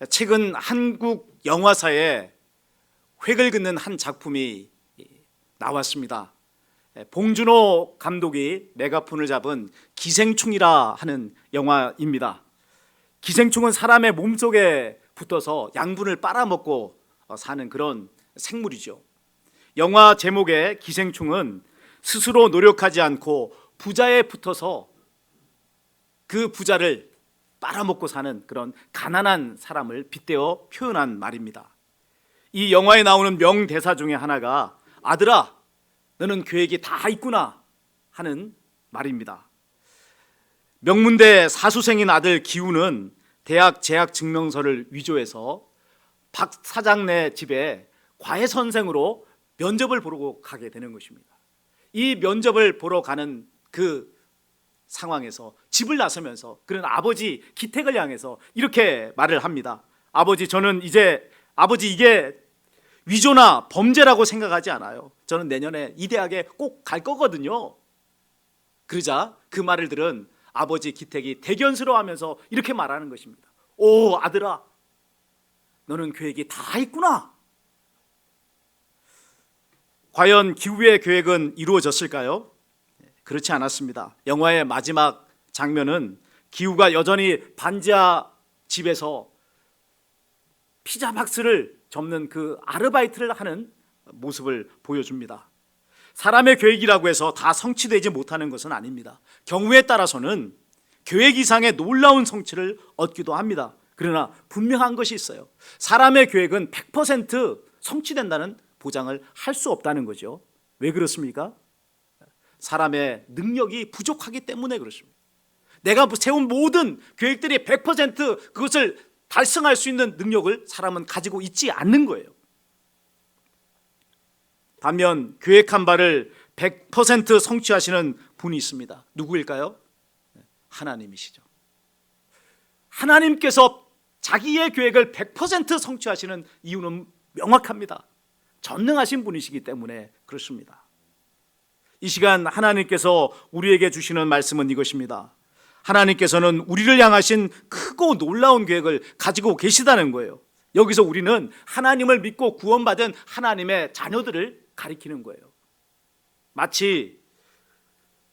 최근 한국 영화사에 획을 긋는 한 작품이 나왔습니다. 봉준호 감독이 메가폰을 잡은 기생충이라 하는 영화입니다. 기생충은 사람의 몸속에 붙어서 양분을 빨아먹고 사는 그런 생물이죠. 영화 제목의 기생충은 스스로 노력하지 않고 부자에 붙어서 그 부자를 빨아먹고 사는 그런 가난한 사람을 빗대어 표현한 말입니다. 이 영화에 나오는 명대사 중에 하나가 아들아, 너는 계획이 다 있구나 하는 말입니다. 명문대 사수생인 아들 기우는 대학 재학 증명서를 위조해서 박 사장네 집에 과외 선생으로 면접을 보러 가게 되는 것입니다. 이 면접을 보러 가는 그 상황에서 집을 나서면서 그런 아버지 기택을 향해서 이렇게 말을 합니다. 아버지, 이게 위조나 범죄라고 생각하지 않아요. 저는 내년에 이 대학에 꼭 갈 거거든요. 그러자 그 말을 들은 아버지 기택이 대견스러워하면서 이렇게 말하는 것입니다. 오, 아들아, 너는 계획이 다 있구나. 과연 기우의 계획은 이루어졌을까요? 그렇지 않았습니다. 영화의 마지막 장면은 기우가 여전히 반지하 집에서 피자 박스를 접는 그 아르바이트를 하는 모습을 보여줍니다. 사람의 계획이라고 해서 다 성취되지 못하는 것은 아닙니다. 경우에 따라서는 계획 이상의 놀라운 성취를 얻기도 합니다. 그러나 분명한 것이 있어요. 사람의 계획은 100% 성취된다는 보장을 할 수 없다는 거죠. 왜 그렇습니까? 사람의 능력이 부족하기 때문에 그렇습니다. 내가 세운 모든 계획들이 100% 그것을 달성할 수 있는 능력을 사람은 가지고 있지 않는 거예요. 반면 계획한 바를 100% 성취하시는 분이 있습니다. 누구일까요? 하나님이시죠. 하나님께서 자기의 계획을 100% 성취하시는 이유는 명확합니다. 전능하신 분이시기 때문에 그렇습니다. 이 시간 하나님께서 우리에게 주시는 말씀은 이것입니다. 하나님께서는 우리를 향하신 크고 놀라운 계획을 가지고 계시다는 거예요. 여기서 우리는 하나님을 믿고 구원받은 하나님의 자녀들을 가리키는 거예요. 마치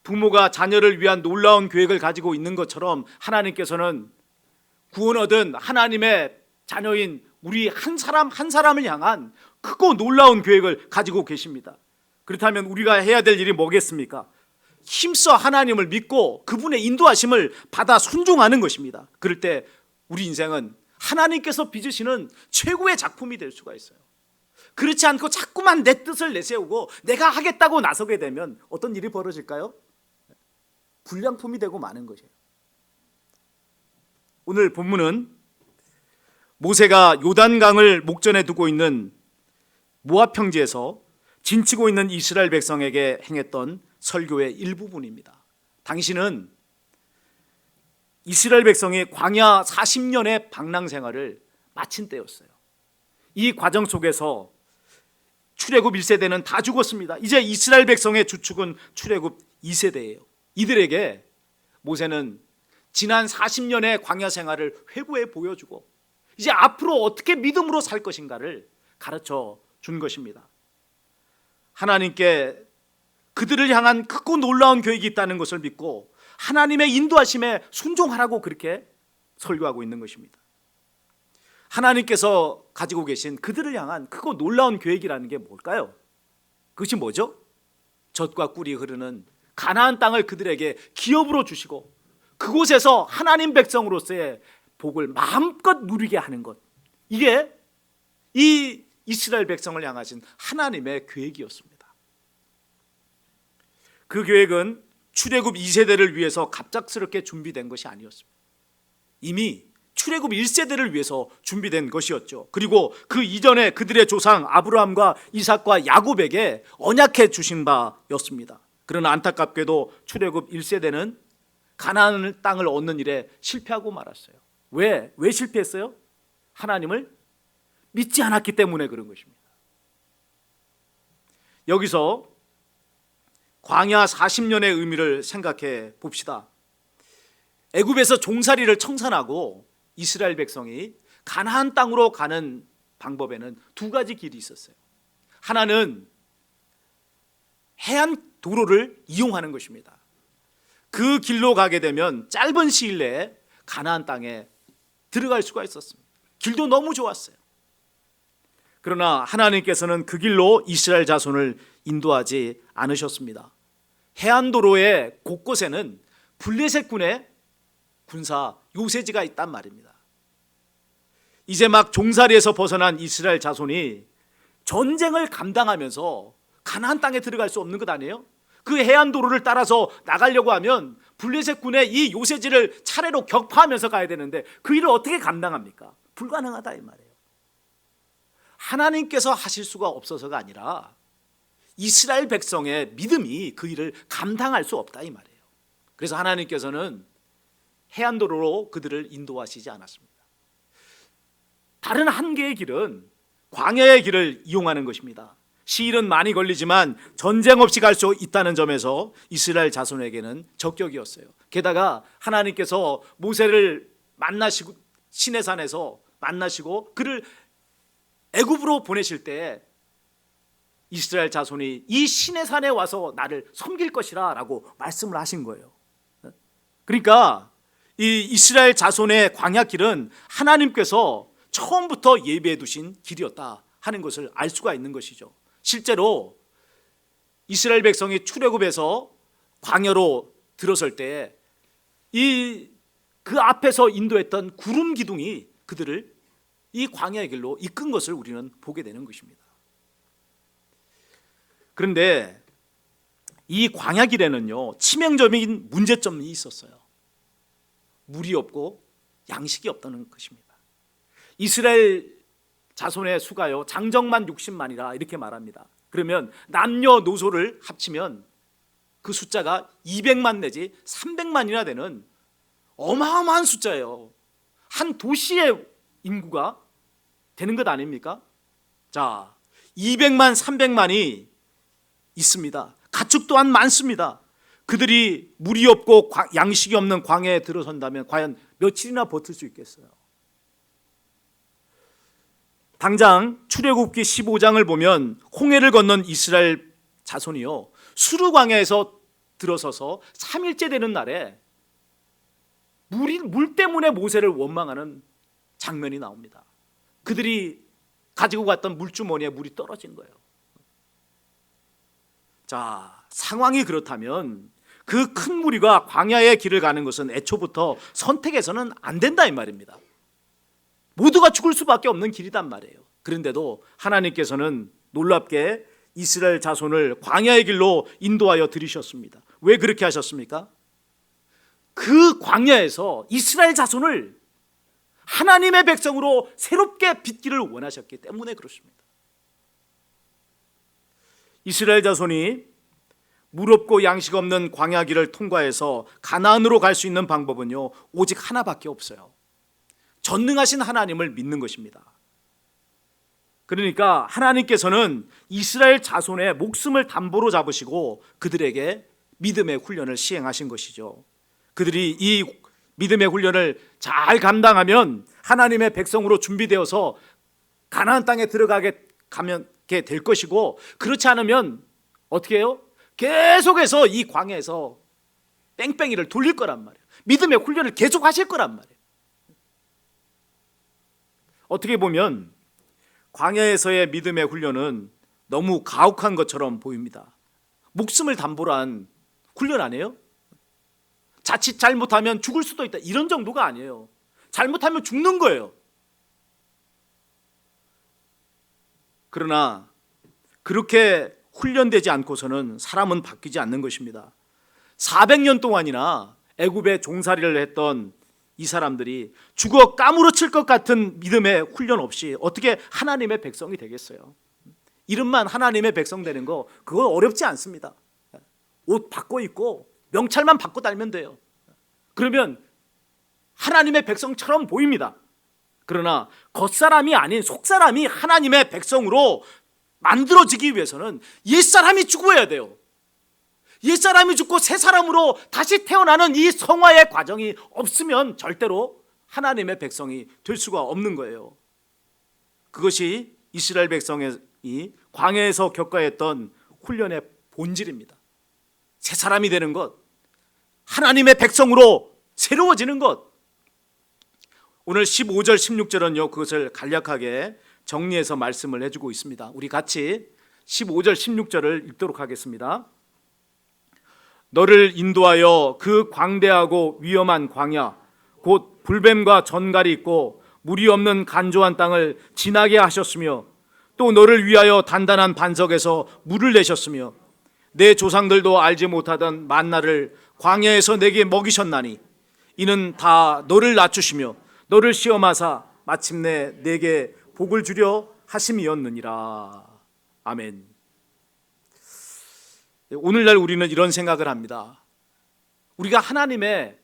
부모가 자녀를 위한 놀라운 계획을 가지고 있는 것처럼 하나님께서는 구원 얻은 하나님의 자녀인 우리 한 사람 한 사람을 향한 크고 놀라운 계획을 가지고 계십니다. 그렇다면 우리가 해야 될 일이 뭐겠습니까? 힘써 하나님을 믿고 그분의 인도하심을 받아 순종하는 것입니다. 그럴 때 우리 인생은 하나님께서 빚으시는 최고의 작품이 될 수가 있어요. 그렇지 않고 자꾸만 내 뜻을 내세우고 내가 하겠다고 나서게 되면 어떤 일이 벌어질까요? 불량품이 되고 마는 것이에요. 오늘 본문은 모세가 요단강을 목전에 두고 있는 모압 평지에서 진치고 있는 이스라엘 백성에게 행했던 설교의 일부분입니다. 당시는 이스라엘 백성이 광야 40년의 방랑 생활을 마친 때였어요. 이 과정 속에서 출애굽 1세대는 다 죽었습니다. 이제 이스라엘 백성의 주축은 출애굽 2세대예요. 이들에게 모세는 지난 40년의 광야 생활을 회고해 보여주고 이제 앞으로 어떻게 믿음으로 살 것인가를 가르쳐 준 것입니다. 하나님께 그들을 향한 크고 놀라운 계획이 있다는 것을 믿고 하나님의 인도하심에 순종하라고 그렇게 설교하고 있는 것입니다. 하나님께서 가지고 계신 그들을 향한 크고 놀라운 계획이라는 게 뭘까요? 그것이 뭐죠? 젖과 꿀이 흐르는 가나안 땅을 그들에게 기업으로 주시고 그곳에서 하나님 백성으로서의 복을 마음껏 누리게 하는 것, 이게 이 이스라엘 백성을 향하신 하나님의 계획이었습니다. 그 계획은 출애굽 2세대를 위해서 갑작스럽게 준비된 것이 아니었습니다. 이미 출애굽 1세대를 위해서 준비된 것이었죠. 그리고 그 이전에 그들의 조상 아브라함과 이삭과 야곱에게 언약해 주신 바였습니다. 그러나 안타깝게도 출애굽 1세대는 가나안 땅을 얻는 일에 실패하고 말았어요. 왜 실패했어요? 하나님을 믿지 않았기 때문에 그런 것입니다. 여기서 광야 40년의 의미를 생각해 봅시다. 애굽에서 종살이를 청산하고 이스라엘 백성이 가나안 땅으로 가는 방법에는 두 가지 길이 있었어요. 하나는 해안 도로를 이용하는 것입니다. 그 길로 가게 되면 짧은 시일 내에 가나안 땅에 들어갈 수가 있었습니다. 길도 너무 좋았어요. 그러나 하나님께서는 그 길로 이스라엘 자손을 인도하지 않으셨습니다. 해안도로의 곳곳에는 블레셋군의 군사 요새지가 있단 말입니다. 이제 막 종살이에서 벗어난 이스라엘 자손이 전쟁을 감당하면서 가나안 땅에 들어갈 수 없는 것 아니에요? 그 해안도로를 따라서 나가려고 하면 블레셋군의 이 요새지를 차례로 격파하면서 가야 되는데 그 일을 어떻게 감당합니까? 불가능하다 이 말이에요. 하나님께서 하실 수가 없어서가 아니라 이스라엘 백성의 믿음이 그 일을 감당할 수 없다 이 말이에요. 그래서 하나님께서는 해안도로로 그들을 인도하시지 않았습니다. 다른 한 개의 길은 광야의 길을 이용하는 것입니다. 시일은 많이 걸리지만 전쟁 없이 갈 수 있다는 점에서 이스라엘 자손에게는 적격이었어요. 게다가 하나님께서 모세를 만나시고 시내산에서 만나시고 그를 애굽으로 보내실 때 이스라엘 자손이 이 시내산에 와서 나를 섬길 것이라 라고 말씀을 하신 거예요. 그러니까 이 이스라엘 자손의 광야길은 하나님께서 처음부터 예비해 두신 길이었다 하는 것을 알 수가 있는 것이죠. 실제로 이스라엘 백성이 출애굽에서 광야로 들어설 때 그 앞에서 인도했던 구름 기둥이 그들을 이 광야의 길로 이끈 것을 우리는 보게 되는 것입니다. 그런데 이 광야길에는요 치명적인 문제점이 있었어요. 물이 없고 양식이 없다는 것입니다. 이스라엘 자손의 수가요 장정만 60만이라 이렇게 말합니다. 그러면 남녀노소를 합치면 그 숫자가 200만 내지 300만이나 되는 어마어마한 숫자예요. 한 도시의 인구가 되는 것 아닙니까? 자, 200만 300만이 있습니다. 가축 또한 많습니다. 그들이 물이 없고 양식이 없는 광야에 들어선다면 과연 며칠이나 버틸 수 있겠어요? 당장 출애굽기 15장을 보면 홍해를 건넌 이스라엘 자손이요 수르 광야에서 들어서서 3일째 되는 날에 물 때문에 모세를 원망하는 장면이 나옵니다. 그들이 가지고 갔던 물주머니에 물이 떨어진 거예요. 자, 상황이 그렇다면 그 큰 무리가 광야의 길을 가는 것은 애초부터 선택해서는 안 된다 이 말입니다. 모두가 죽을 수밖에 없는 길이단 말이에요. 그런데도 하나님께서는 놀랍게 이스라엘 자손을 광야의 길로 인도하여 들이셨습니다. 왜 그렇게 하셨습니까? 그 광야에서 이스라엘 자손을 하나님의 백성으로 새롭게 빚기를 원하셨기 때문에 그렇습니다. 이스라엘 자손이 물 없고 양식 없는 광야길을 통과해서 가나안으로 갈 수 있는 방법은요 오직 하나밖에 없어요. 전능하신 하나님을 믿는 것입니다. 그러니까 하나님께서는 이스라엘 자손의 목숨을 담보로 잡으시고 그들에게 믿음의 훈련을 시행하신 것이죠. 그들이 이 믿음의 훈련을 잘 감당하면 하나님의 백성으로 준비되어서 가나안 땅에 들어가게 될 것이고, 그렇지 않으면 어떻게 해요? 계속해서 이 광야에서 뺑뺑이를 돌릴 거란 말이에요. 믿음의 훈련을 계속 하실 거란 말이에요. 어떻게 보면 광야에서의 믿음의 훈련은 너무 가혹한 것처럼 보입니다. 목숨을 담보로 한 훈련 아니에요? 자칫 잘못하면 죽을 수도 있다 이런 정도가 아니에요. 잘못하면 죽는 거예요. 그러나 그렇게 훈련되지 않고서는 사람은 바뀌지 않는 것입니다. 400년 동안이나 애굽에 종살이를 했던 이 사람들이 죽어 까무러칠 것 같은 믿음의 훈련 없이 어떻게 하나님의 백성이 되겠어요? 이름만 하나님의 백성 되는 거 그거 어렵지 않습니다. 옷 바꿔 입고 명찰만 바꿔 달면 돼요. 그러면 하나님의 백성처럼 보입니다. 그러나 겉사람이 아닌 속사람이 하나님의 백성으로 만들어지기 위해서는 옛사람이 죽어야 돼요. 옛사람이 죽고 새 사람으로 다시 태어나는 이 성화의 과정이 없으면 절대로 하나님의 백성이 될 수가 없는 거예요. 그것이 이스라엘 백성이 광야에서 겪어야 했던 훈련의 본질입니다. 새 사람이 되는 것, 하나님의 백성으로 새로워지는 것. 오늘 15절 16절은요 그것을 간략하게 정리해서 말씀을 해주고 있습니다. 우리 같이 15절 16절을 읽도록 하겠습니다. 너를 인도하여 그 광대하고 위험한 광야 곧 불뱀과 전갈이 있고 물이 없는 간조한 땅을 지나게 하셨으며 또 너를 위하여 단단한 반석에서 물을 내셨으며 내 조상들도 알지 못하던 만나를 광야에서 내게 먹이셨나니 이는 다 너를 낮추시며 너를 시험하사 마침내 내게 복을 주려 하심이었느니라. 아멘. 오늘날 우리는 이런 생각을 합니다. 우리가 하나님의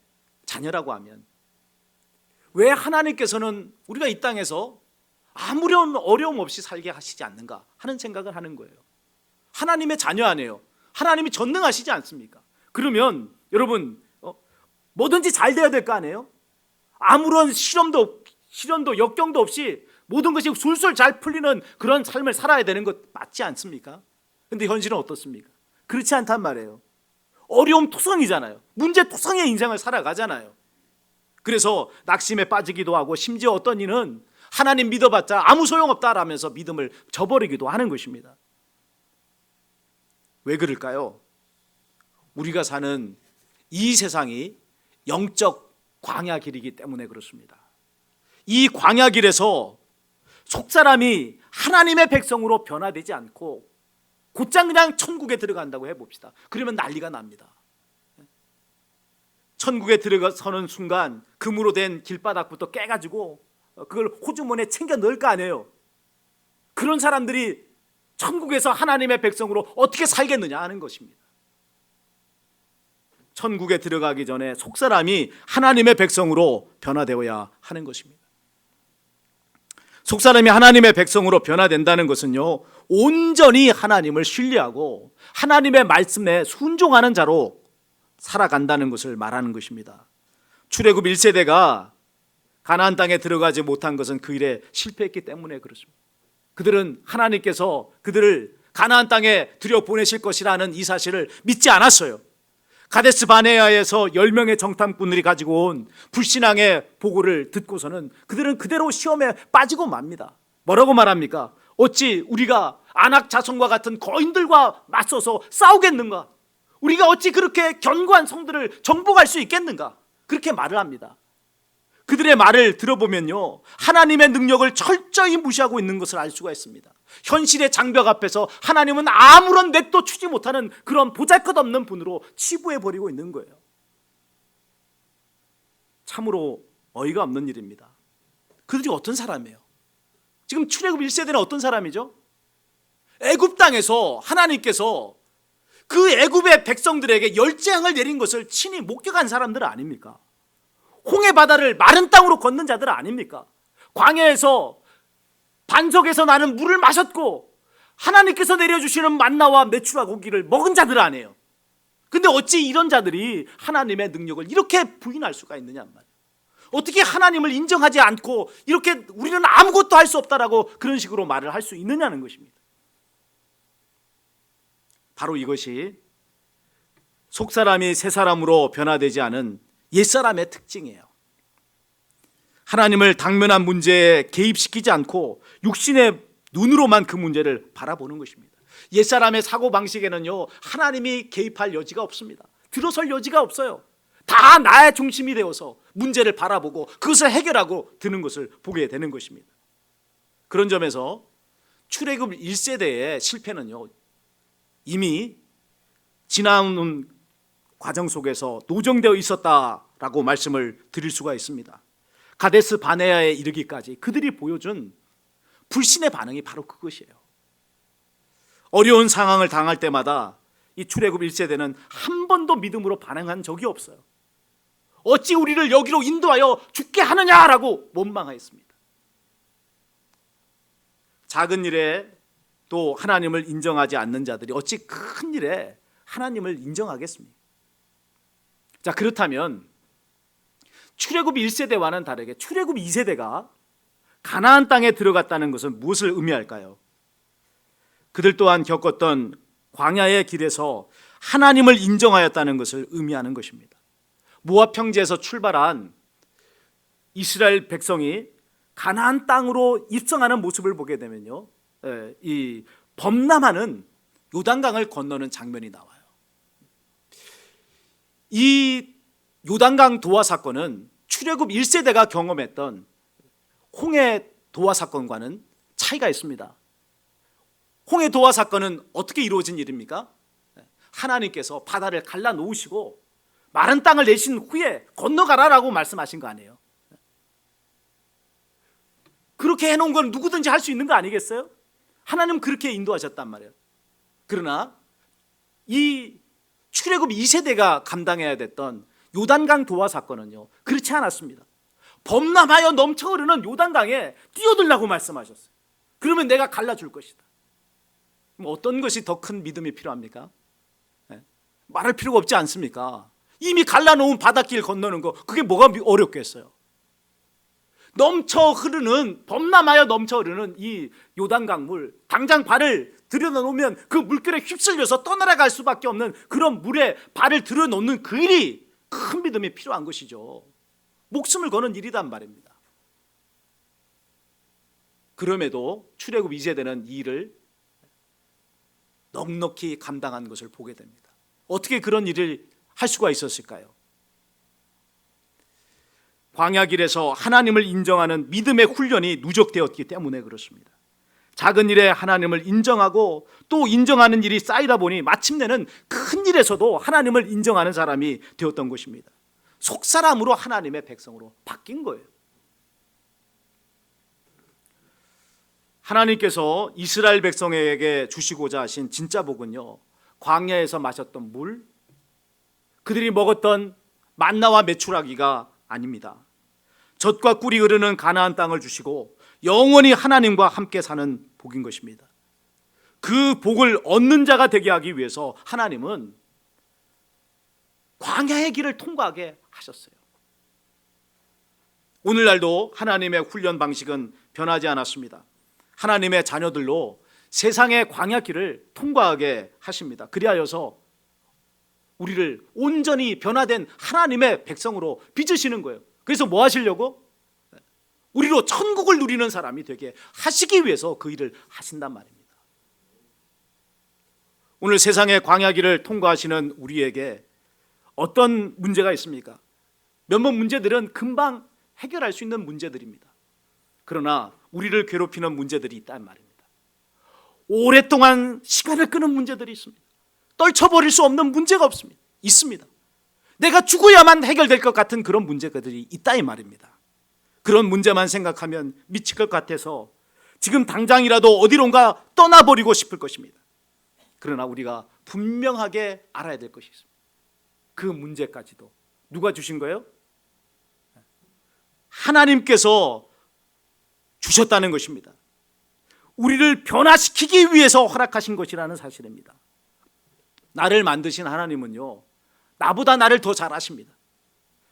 자녀라고 하면 왜 하나님께서는 우리가 이 땅에서 아무런 어려움 없이 살게 하시지 않는가 하는 생각을 하는 거예요. 하나님의 자녀 아니에요. 하나님이 전능하시지 않습니까? 그러면 여러분 뭐든지 잘 돼야 될 거 아니에요? 아무런 시련도 역경도 없이 모든 것이 술술 잘 풀리는 그런 삶을 살아야 되는 것 맞지 않습니까? 근데 현실은 어떻습니까? 그렇지 않단 말이에요. 어려움 투성이잖아요. 문제 투성의 인생을 살아가잖아요. 그래서 낙심에 빠지기도 하고 심지어 어떤 이는 하나님 믿어봤자 아무 소용없다라면서 믿음을 저버리기도 하는 것입니다. 왜 그럴까요? 우리가 사는 이 세상이 영적 광야길이기 때문에 그렇습니다. 이 광야길에서 속사람이 하나님의 백성으로 변화되지 않고 곧장 그냥 천국에 들어간다고 해봅시다. 그러면 난리가 납니다. 천국에 들어서는 순간 금으로 된 길바닥부터 깨가지고 그걸 호주머니에 챙겨 넣을 거 아니에요. 그런 사람들이 천국에서 하나님의 백성으로 어떻게 살겠느냐 하는 것입니다. 천국에 들어가기 전에 속사람이 하나님의 백성으로 변화되어야 하는 것입니다. 속사람이 하나님의 백성으로 변화된다는 것은요 온전히 하나님을 신뢰하고 하나님의 말씀에 순종하는 자로 살아간다는 것을 말하는 것입니다. 출애굽 1세대가 가나안 땅에 들어가지 못한 것은 그 일에 실패했기 때문에 그렇습니다. 그들은 하나님께서 그들을 가나안 땅에 들여보내실 것이라는 이 사실을 믿지 않았어요. 가데스 바네아에서 10명의 정탐꾼들이 가지고 온 불신앙의 보고를 듣고서는 그들은 그대로 시험에 빠지고 맙니다. 뭐라고 말합니까? 어찌 우리가 아낙 자손과 같은 거인들과 맞서서 싸우겠는가? 우리가 어찌 그렇게 견고한 성들을 정복할 수 있겠는가? 그렇게 말을 합니다. 그들의 말을 들어보면요 하나님의 능력을 철저히 무시하고 있는 것을 알 수가 있습니다. 현실의 장벽 앞에서 하나님은 아무런 맥도 추지 못하는 그런 보잘것없는 분으로 치부해버리고 있는 거예요. 참으로 어이가 없는 일입니다. 그들이 어떤 사람이에요? 지금 출애굽 1세대는 어떤 사람이죠? 애굽 땅에서 하나님께서 그 애굽의 백성들에게 열재앙을 내린 것을 친히 목격한 사람들 아닙니까? 홍해 바다를 마른 땅으로 걷는 자들 아닙니까? 광야에서 반석에서 나는 물을 마셨고 하나님께서 내려주시는 만나와 메추라 고기를 먹은 자들 아니에요. 근데 어찌 이런 자들이 하나님의 능력을 이렇게 부인할 수가 있느냐 말이에요. 어떻게 하나님을 인정하지 않고 이렇게 우리는 아무것도 할 수 없다라고 그런 식으로 말을 할 수 있느냐는 것입니다. 바로 이것이 속사람이 새사람으로 변화되지 않은 옛사람의 특징이에요. 하나님을 당면한 문제에 개입시키지 않고 육신의 눈으로만 그 문제를 바라보는 것입니다. 옛사람의 사고방식에는요 하나님이 개입할 여지가 없습니다. 들어설 여지가 없어요. 다 나의 중심이 되어서 문제를 바라보고 그것을 해결하고 드는 것을 보게 되는 것입니다. 그런 점에서 출애굽 1세대의 실패는요 이미 지나온 과정 속에서 노정되어 있었다라고 말씀을 드릴 수가 있습니다. 가데스 바네아에 이르기까지 그들이 보여준 불신의 반응이 바로 그것이에요. 어려운 상황을 당할 때마다 이 출애굽 1세대는 한 번도 믿음으로 반응한 적이 없어요. 어찌 우리를 여기로 인도하여 죽게 하느냐라고 원망하였습니다. 작은 일에 또 하나님을 인정하지 않는 자들이 어찌 큰 일에 하나님을 인정하겠습니까? 자, 그렇다면 출애굽 1세대와는 다르게 출애굽 2세대가 가나안 땅에 들어갔다는 것은 무엇을 의미할까요? 그들 또한 겪었던 광야의 길에서 하나님을 인정하였다는 것을 의미하는 것입니다. 모압 평지에서 출발한 이스라엘 백성이 가나안 땅으로 입성하는 모습을 보게 되면요, 이 범람하는 요단강을 건너는 장면이 나와요. 이 요단강 도화 사건은 출애굽 1세대가 경험했던 홍해 도화 사건과는 차이가 있습니다. 홍해 도화 사건은 어떻게 이루어진 일입니까? 하나님께서 바다를 갈라놓으시고 마른 땅을 내신 후에 건너가라라고 말씀하신 거 아니에요? 그렇게 해놓은 건 누구든지 할 수 있는 거 아니겠어요? 하나님 그렇게 인도하셨단 말이에요. 그러나 이 출애굽 2세대가 감당해야 됐던 요단강 도화 사건은요, 그렇지 않았습니다. 범람하여 넘쳐 흐르는 요단강에 뛰어들라고 말씀하셨어요. 그러면 내가 갈라줄 것이다. 어떤 것이 더 큰 믿음이 필요합니까? 말할 필요가 없지 않습니까? 이미 갈라놓은 바닷길 건너는 거, 그게 뭐가 어렵겠어요? 넘쳐 흐르는, 범람하여 넘쳐 흐르는 이 요단강 물, 당장 발을 들여놓으면 그 물결에 휩쓸려서 떠나갈 수밖에 없는 그런 물에 발을 들여놓는 그 일이 큰 믿음이 필요한 것이죠. 목숨을 거는 일이란 말입니다. 그럼에도 출애굽 2세대는 이 일을 넉넉히 감당한 것을 보게 됩니다. 어떻게 그런 일을 할 수가 있었을까요? 광야길에서 하나님을 인정하는 믿음의 훈련이 누적되었기 때문에 그렇습니다. 작은 일에 하나님을 인정하고 또 인정하는 일이 쌓이다 보니 마침내는 큰 일에서도 하나님을 인정하는 사람이 되었던 것입니다. 속사람으로 하나님의 백성으로 바뀐 거예요. 하나님께서 이스라엘 백성에게 주시고자 하신 진짜 복은요, 광야에서 마셨던 물, 그들이 먹었던 만나와 메추라기가 아닙니다. 젖과 꿀이 흐르는 가나안 땅을 주시고 영원히 하나님과 함께 사는 복인 것입니다. 그 복을 얻는 자가 되게 하기 위해서 하나님은 광야의 길을 통과하게 하셨어요. 오늘날도 하나님의 훈련 방식은 변하지 않았습니다. 하나님의 자녀들로 세상의 광야길을 통과하게 하십니다. 그리하여서 우리를 온전히 변화된 하나님의 백성으로 빚으시는 거예요. 그래서 뭐 하시려고? 우리로 천국을 누리는 사람이 되게 하시기 위해서 그 일을 하신단 말입니다. 오늘 세상의 광야길을 통과하시는 우리에게 어떤 문제가 있습니까? 몇몇 문제들은 금방 해결할 수 있는 문제들입니다. 그러나 우리를 괴롭히는 문제들이 있단 말입니다. 오랫동안 시간을 끄는 문제들이 있습니다. 떨쳐버릴 수 없는 문제가 없습니다. 있습니다. 내가 죽어야만 해결될 것 같은 그런 문제들이 있다 이 말입니다. 그런 문제만 생각하면 미칠 것 같아서 지금 당장이라도 어디론가 떠나버리고 싶을 것입니다. 그러나 우리가 분명하게 알아야 될 것이 있습니다. 그 문제까지도 누가 주신 거예요? 하나님께서 주셨다는 것입니다. 우리를 변화시키기 위해서 허락하신 것이라는 사실입니다. 나를 만드신 하나님은요, 나보다 나를 더 잘 아십니다.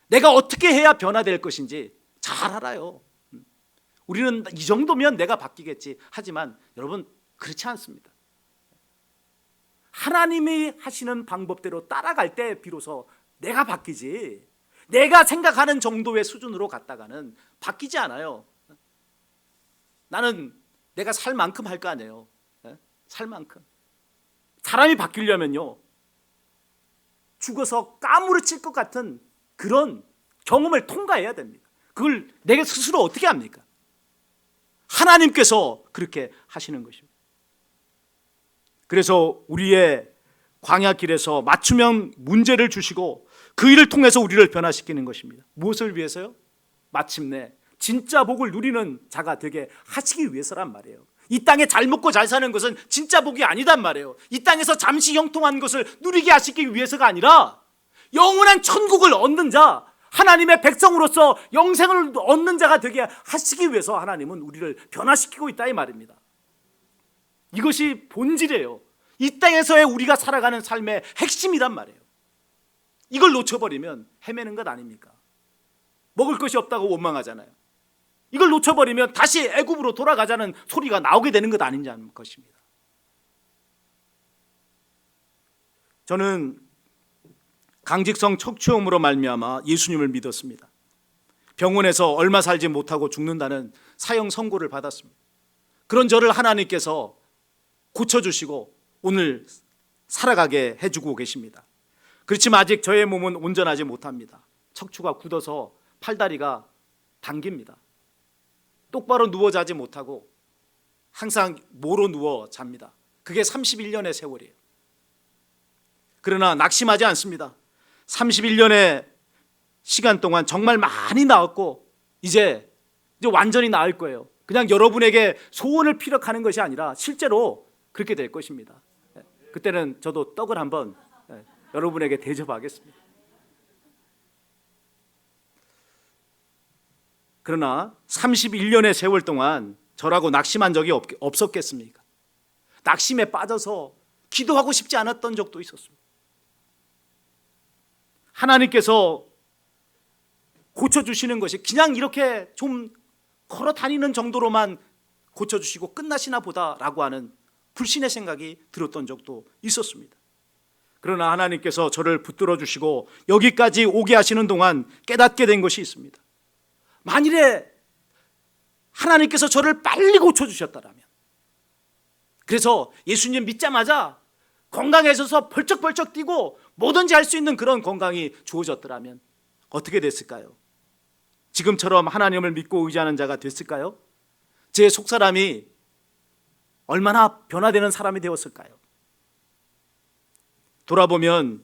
내가 어떻게 해야 변화될 것인지 잘 알아요. 우리는 이 정도면 내가 바뀌겠지 하지만 여러분 그렇지 않습니다. 하나님이 하시는 방법대로 따라갈 때 비로소 내가 바뀌지, 내가 생각하는 정도의 수준으로 갔다가는 바뀌지 않아요. 나는 내가 살 만큼 할 거 아니에요. 살 만큼. 사람이 바뀌려면요, 죽어서 까무러칠 것 같은 그런 경험을 통과해야 됩니다. 그걸 내가 스스로 어떻게 합니까? 하나님께서 그렇게 하시는 것입니다. 그래서 우리의 광야길에서 맞춤형 문제를 주시고 그 일을 통해서 우리를 변화시키는 것입니다. 무엇을 위해서요? 마침내 진짜 복을 누리는 자가 되게 하시기 위해서란 말이에요. 이 땅에 잘 먹고 잘 사는 것은 진짜 복이 아니단 말이에요. 이 땅에서 잠시 형통한 것을 누리게 하시기 위해서가 아니라 영원한 천국을 얻는 자, 하나님의 백성으로서 영생을 얻는 자가 되게 하시기 위해서 하나님은 우리를 변화시키고 있다 이 말입니다. 이것이 본질이에요. 이 땅에서의 우리가 살아가는 삶의 핵심이란 말이에요. 이걸 놓쳐버리면 헤매는 것 아닙니까? 먹을 것이 없다고 원망하잖아요. 이걸 놓쳐버리면 다시 애굽으로 돌아가자는 소리가 나오게 되는 것 아니냐는 것입니다. 저는 강직성 척추염으로 말미암아 예수님을 믿었습니다. 병원에서 얼마 살지 못하고 죽는다는 사형 선고를 받았습니다. 그런 저를 하나님께서 고쳐주시고 오늘 살아가게 해주고 계십니다. 그렇지만 아직 저의 몸은 온전하지 못합니다. 척추가 굳어서 팔다리가 당깁니다. 똑바로 누워 자지 못하고 항상 모로 누워 잡니다. 그게 31년의 세월이에요. 그러나 낙심하지 않습니다. 31년의 시간 동안 정말 많이 나았고 이제 완전히 나을 거예요. 그냥 여러분에게 소원을 피력하는 것이 아니라 실제로 그렇게 될 것입니다. 그때는 저도 떡을 한번 여러분에게 대접하겠습니다. 그러나 31년의 세월 동안 저라고 낙심한 적이 없었겠습니까? 낙심에 빠져서 기도하고 싶지 않았던 적도 있었습니다. 하나님께서 고쳐주시는 것이 그냥 이렇게 좀 걸어 다니는 정도로만 고쳐주시고 끝나시나 보다라고 하는 불신의 생각이 들었던 적도 있었습니다. 그러나 하나님께서 저를 붙들어 주시고 여기까지 오게 하시는 동안 깨닫게 된 것이 있습니다. 만일에 하나님께서 저를 빨리 고쳐주셨다면, 그래서 예수님 믿자마자 건강해져서 벌쩍벌쩍 뛰고 뭐든지 할 수 있는 그런 건강이 주어졌더라면 어떻게 됐을까요? 지금처럼 하나님을 믿고 의지하는 자가 됐을까요? 제 속사람이 얼마나 변화되는 사람이 되었을까요? 돌아보면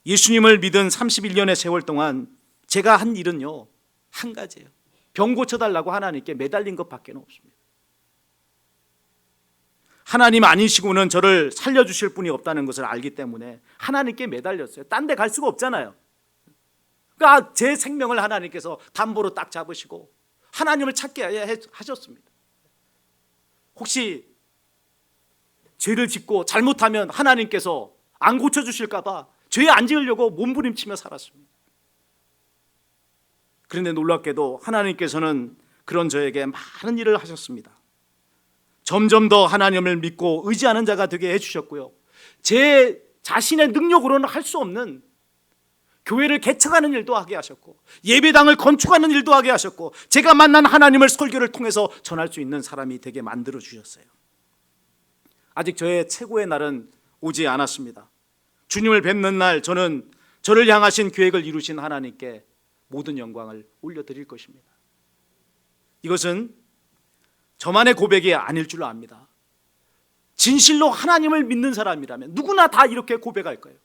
예수님을 믿은 31년의 세월 동안 제가 한 일은요, 한 가지예요. 병 고쳐달라고 하나님께 매달린 것밖에 없습니다. 하나님 아니시고는 저를 살려주실 분이 없다는 것을 알기 때문에 하나님께 매달렸어요. 딴 데 갈 수가 없잖아요. 그러니까 제 생명을 하나님께서 담보로 딱 잡으시고 하나님을 찾게 하셨습니다. 혹시 죄를 짓고 잘못하면 하나님께서 안 고쳐주실까 봐 죄 안 지으려고 몸부림치며 살았습니다. 그런데 놀랍게도 하나님께서는 그런 저에게 많은 일을 하셨습니다. 점점 더 하나님을 믿고 의지하는 자가 되게 해주셨고요, 제 자신의 능력으로는 할 수 없는 교회를 개척하는 일도 하게 하셨고 예배당을 건축하는 일도 하게 하셨고 제가 만난 하나님을 설교를 통해서 전할 수 있는 사람이 되게 만들어 주셨어요. 아직 저의 최고의 날은 오지 않았습니다. 주님을 뵙는 날 저는 저를 향하신 계획을 이루신 하나님께 모든 영광을 올려드릴 것입니다. 이것은 저만의 고백이 아닐 줄 압니다. 진실로 하나님을 믿는 사람이라면 누구나 다 이렇게 고백할 거예요.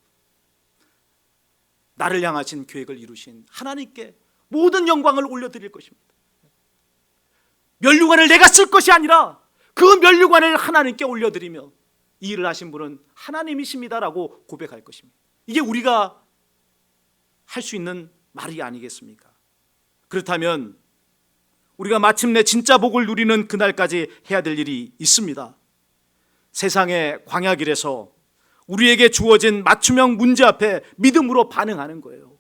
나를 향하신 계획을 이루신 하나님께 모든 영광을 올려드릴 것입니다. 면류관을 내가 쓸 것이 아니라 그 면류관을 하나님께 올려드리며 이 일을 하신 분은 하나님이십니다라고 고백할 것입니다. 이게 우리가 할 수 있는 말이 아니겠습니까? 그렇다면 우리가 마침내 진짜 복을 누리는 그날까지 해야 될 일이 있습니다. 세상의 광야길에서 우리에게 주어진 맞춤형 문제 앞에 믿음으로 반응하는 거예요.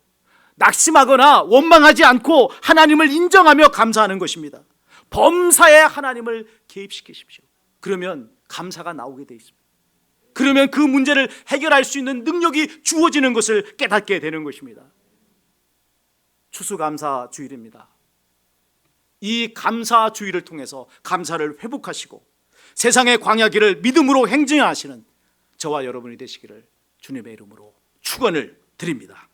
낙심하거나 원망하지 않고 하나님을 인정하며 감사하는 것입니다. 범사에 하나님을 개입시키십시오. 그러면 감사가 나오게 돼 있습니다. 그러면 그 문제를 해결할 수 있는 능력이 주어지는 것을 깨닫게 되는 것입니다. 추수감사 주일입니다. 이 감사 주일을 통해서 감사를 회복하시고 세상의 광야길을 믿음으로 행진하시는 저와 여러분이 되시기를 주님의 이름으로 축원을 드립니다.